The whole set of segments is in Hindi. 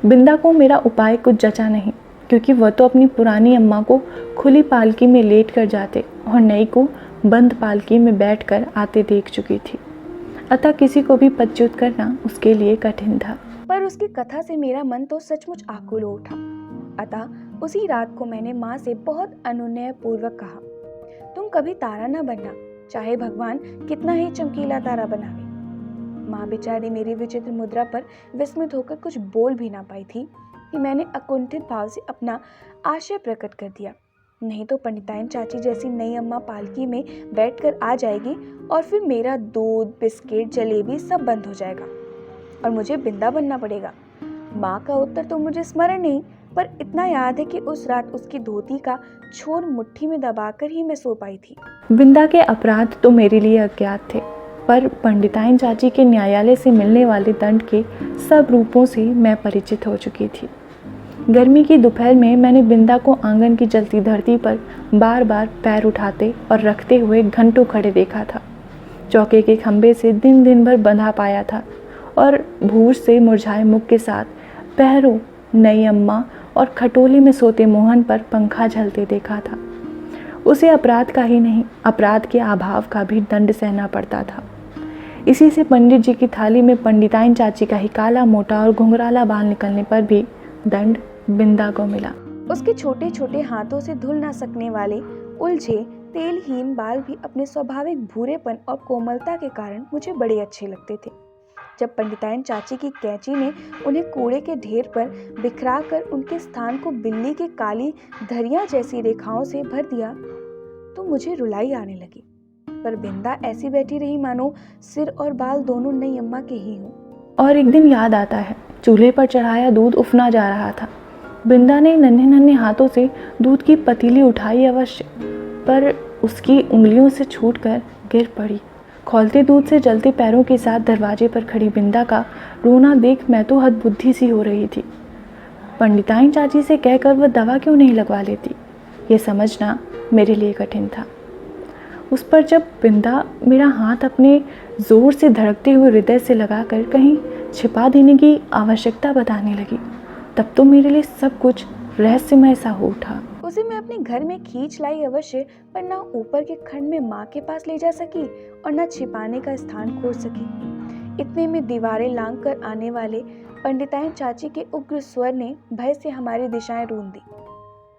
बिंदा को मेरा उपाय कुछ जचा नहीं, क्योंकि वह तो अपनी पुरानी अम्मा को खुली पालकी में लेट कर जाते और नई को बंद पालकी में बैठकर आते देख चुकी थी। अतः किसी को भी पदच्युत करना उसके लिए कठिन था। पर उसकी कथा से मेरा मन तो सचमुच आकुल हो उठा। अतः उसी रात को मैंने माँ से बहुत अनुनय पूर्वक कहा, तुम कभी तारा न बनना, चाहे भगवान कितना ही चमकीला तारा बनावे। माँ बेचारी मेरी विचित्र मुद्रा पर विस्मित होकर कुछ बोल भी ना पाई थी कि मैंने अकुंठित भाव से अपना आशय प्रकट कर दिया। नहीं तो पंडिताइन चाची जैसी नई अम्मा पालकी में बैठकर आ जाएगी और फिर मेरा दूध, बिस्किट, जलेबी सब बंद हो जाएगा और मुझे बिंदा बनना पड़ेगा। माँ का उत्तर तो मुझे स्मरण नहीं, पर इतना याद है कि उस रात उसकी धोती का छोर मुट्ठी में दबाकर ही मैं सो पाई थी। बिंदा के अपराध तो मेरे लिए अज्ञात थे, पर पंडिताइन चाची के न्यायालय से मिलने वाले दंड के सब रूपों से मैं परिचित हो चुकी थी। गर्मी की दोपहर में मैंने बिंदा को आंगन की जलती धरती पर बार बार पैर उठाते और रखते हुए घंटों खड़े देखा था। चौके के खंभे से दिन दिन भर बंधा पाया था और भूर से मुरझाए मुख के साथ पैरों नई अम्मा और खटोले में सोते मोहन पर पंखा झलते देखा था। उसे अपराध का ही नहीं, अपराध के अभाव का भी दंड सहना पड़ता था। इसी से पंडित जी की थाली में पंडिताइन चाची का ही काला मोटा और घुंघराला बाल निकलने पर भी दंड बिंदा को मिला। उसके छोटे छोटे हाथों से धुल ना सकने वाले उलझे तेलहीन बाल भी अपने स्वाभाविक भूरेपन और कोमलता के कारण मुझे बड़े अच्छे लगते थे। जब पंडिताइन चाची की कैंची ने उन्हें कूड़े के ढेर पर बिखरा कर उनके स्थान को बिल्ली की काली धरिया जैसी रेखाओं से भर दिया तो मुझे रुलाई आने लगी। पर बिंदा ऐसी बैठी रही मानो सिर और बाल दोनों नई अम्मा के ही हों। और एक दिन याद आता है, चूल्हे पर चढ़ाया दूध उफना जा रहा था। बिंदा ने नन्हे नन्हे हाथों से दूध की पतीली उठाई अवश्य, पर उसकी उंगलियों से छूटकर गिर पड़ी। खौलते दूध से जलते पैरों के साथ दरवाजे पर खड़ी बिंदा का रोना देख मैं तो हदबुद्धि सी हो रही थी। पंडिताइन चाची से कहकर वह दवा क्यों नहीं लगवा लेती, ये समझना मेरे लिए कठिन था। उस पर जब बिंदा मेरा हाथ अपने जोर से धड़कते हुए हृदय से लगाकर कहीं छिपा देने की आवश्यकता बताने लगी, तब तो मेरे लिए सब कुछ रहस्यमय सा हो उठा। उसे मैं अपने घर में खींच लाई अवश्य, पर ना ऊपर के खंड में माँ के पास ले जा सकी और ना छिपाने का स्थान खोज सकी। इतने में दीवारें लांग कर आने वाले पंडिताइन चाची के उग्र स्वर ने भय से हमारी दिशाएं रूंध दी।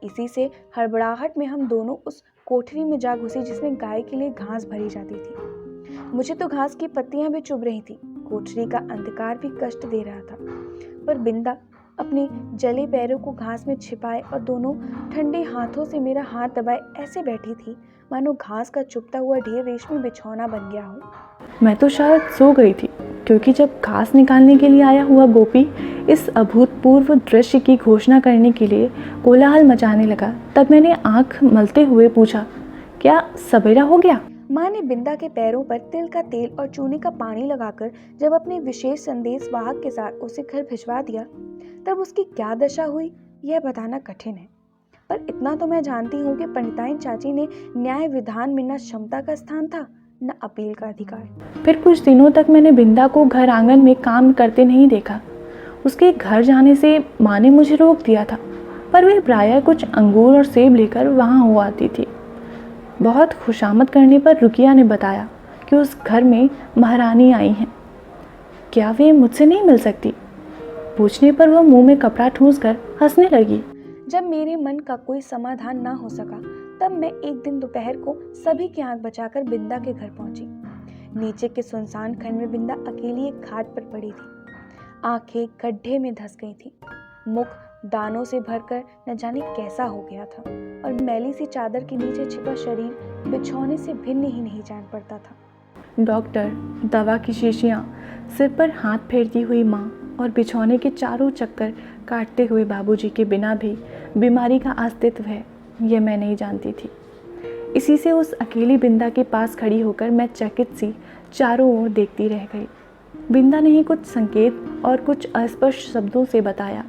इसी से हड़बड़ाहट में हम दोनों उस कोठरी में जा घुसे जिसमें गाय के लिए घास भरी जाती थी। मुझे तो घास की पत्तियां भी चुभ रही थी, कोठरी का अंधकार भी कष्ट दे रहा था, पर बिंदा अपने जले पैरों को घास में छिपाए और दोनों ठंडे हाथों से मेरा हाथ दबाए ऐसे बैठी थी मानो घास का चुभता हुआ ढेर रेशमी बिछौना बन गया हो। मैं तो शायद सो गई थी, क्योंकि जब घास निकालने के लिए आया हुआ गोपी इस अभूतपूर्व दृश्य की घोषणा करने के लिए कोलाहल मचाने लगा, तब मैंने आंख मलते हुए पूछा, क्या सवेरा हो गया? माँ ने बिंदा के पैरों पर तिल का तेल और चूने का पानी लगाकर जब अपने विशेष संदेश वाहक के साथ उसे घर भिजवा दिया, तब उसकी क्या दशा हुई यह बताना कठिन है। पर इतना तो मैं जानती हूँ कि पंडिताइन चाची ने न्याय विधान में न क्षमता का स्थान था न अपील का अधिकार। फिर कुछ दिनों तक मैंने बिंदा को घर आंगन में काम करते नहीं देखा। उसके घर जाने से माँ ने मुझे रोक दिया था, पर वह प्रायः कुछ अंगूर और सेब लेकर वहाँ हो आती थी। बहुत खुशामद करने पर रुकिया ने बताया कि उस घर में महारानी आई हैं, क्या वे मुझसे नहीं मिल सकती? पूछने पर वह मुंह में कपड़ा ठूंस कर हंसने लगी। जब मेरे मन का कोई समाधान ना हो सका, तब मैं एक दिन दोपहर को सभी की आंख बचाकर बिंदा के घर पहुंची। नीचे के सुनसान खंड में बिंदा अकेली एक खाट पर पड़ी थी। आंखें गड्ढे में धंस गई थी, मुख दानों से भरकर न जाने कैसा हो गया था और मैली सी चादर के नीचे छिपा शरीर बिछौने से भिन्न ही नहीं जान पड़ता था। डॉक्टर, दवा की शीशियाँ, सिर पर हाथ फेरती हुई माँ और बिछौने के चारों चक्कर काटते हुए बाबूजी के बिना भी बीमारी का अस्तित्व है, यह मैं नहीं जानती थी। इसी से उस अकेली बिंदा के पास खड़ी होकर मैं चकित सी चारों ओर देखती रह गई। बिंदा ने ही कुछ संकेत और कुछ अस्पष्ट शब्दों से बताया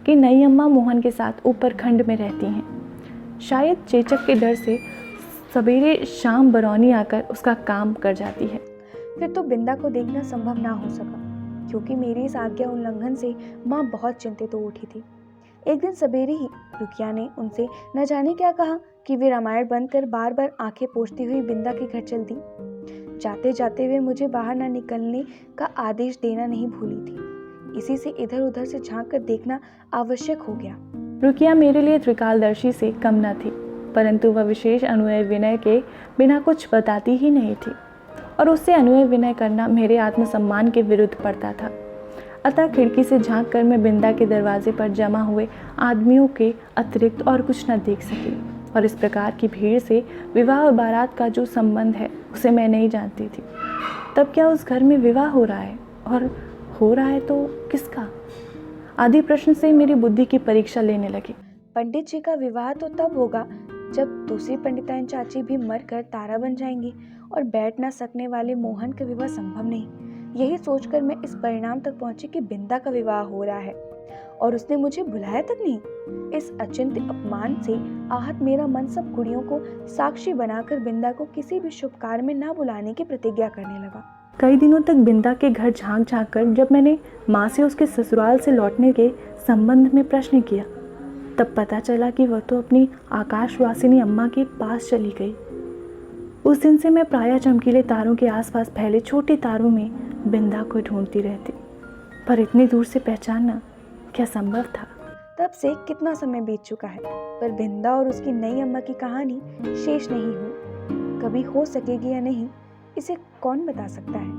कि नई अम्मा मोहन के साथ ऊपर खंड में रहती हैं। शायद चेचक के डर से सवेरे शाम बरौनी आकर उसका काम कर जाती है। फिर तो बिंदा को देखना संभव ना हो सका, क्योंकि मेरी इस आज्ञा उल्लंघन से माँ बहुत चिंतित हो उठी थी। एक दिन सवेरे ही रुकिया ने उनसे न जाने क्या कहा कि वे रामायण बंद कर बार बार आंखें पोंछती हुई बिंदा के घर चल दी। जाते जाते वे मुझे बाहर न निकलने का आदेश देना नहीं भूली थी। इसी से इधर उधर से झांक कर देखना आवश्यक हो गया। रुकिया मेरे लिए त्रिकालदर्शी से कम न थी, परंतु वह विशेष अनुनय विनय के बिना कुछ बताती ही नहीं थी और उससे अनुनय विनय करना मेरे आत्मसम्मान के विरुद्ध पड़ता था। अतः खिड़की से झांक कर मैं बिंदा के दरवाजे पर जमा हुए आदमियों के अतिरिक्त और कुछ न देख सकी और इस प्रकार की भीड़ से विवाह और बारात का जो संबंध है उसे मैं नहीं जानती थी। तब क्या उस घर में विवाह हो रहा है, और हो रहा है तो किसका? आदि प्रश्न से मेरी बुद्धि की परीक्षा लेने लगी। पंडित जी का विवाह तो तब होगा जब दूसरी पंडिताइन चाची भी मरकर तारा बन जाएंगी और बैठ न सकने वाले मोहन का विवाह संभव नहीं। यही सोचकर मैं इस परिणाम तक पहुंची कि बिंदा का विवाह हो रहा है और उसने मुझे बुलाया तक नहीं। इस अचिंत्य अपमान से आहत मेरा मन सब कुड़ियों को साक्षी बनाकर बिंदा को किसी भी शुभ कार्य में न बुलाने की प्रतिज्ञा करने लगा। कई दिनों तक बिंदा के घर झांक झांक कर जब मैंने माँ से उसके ससुराल से लौटने के संबंध में प्रश्न किया, तब पता चला कि वह तो अपनी आकाशवासिनी अम्मा के पास चली गई। उस दिन से मैं प्रायः चमकीले तारों के आसपास फैले छोटे तारों में बिंदा को ढूंढती रहती, पर इतनी दूर से पहचानना क्या संभव था? तब से कितना समय बीत चुका है, पर बिंदा और उसकी नई अम्मा की कहानी शेष नहीं हुई। कभी हो सकेगी या नहीं, इसे कौन बता सकता है।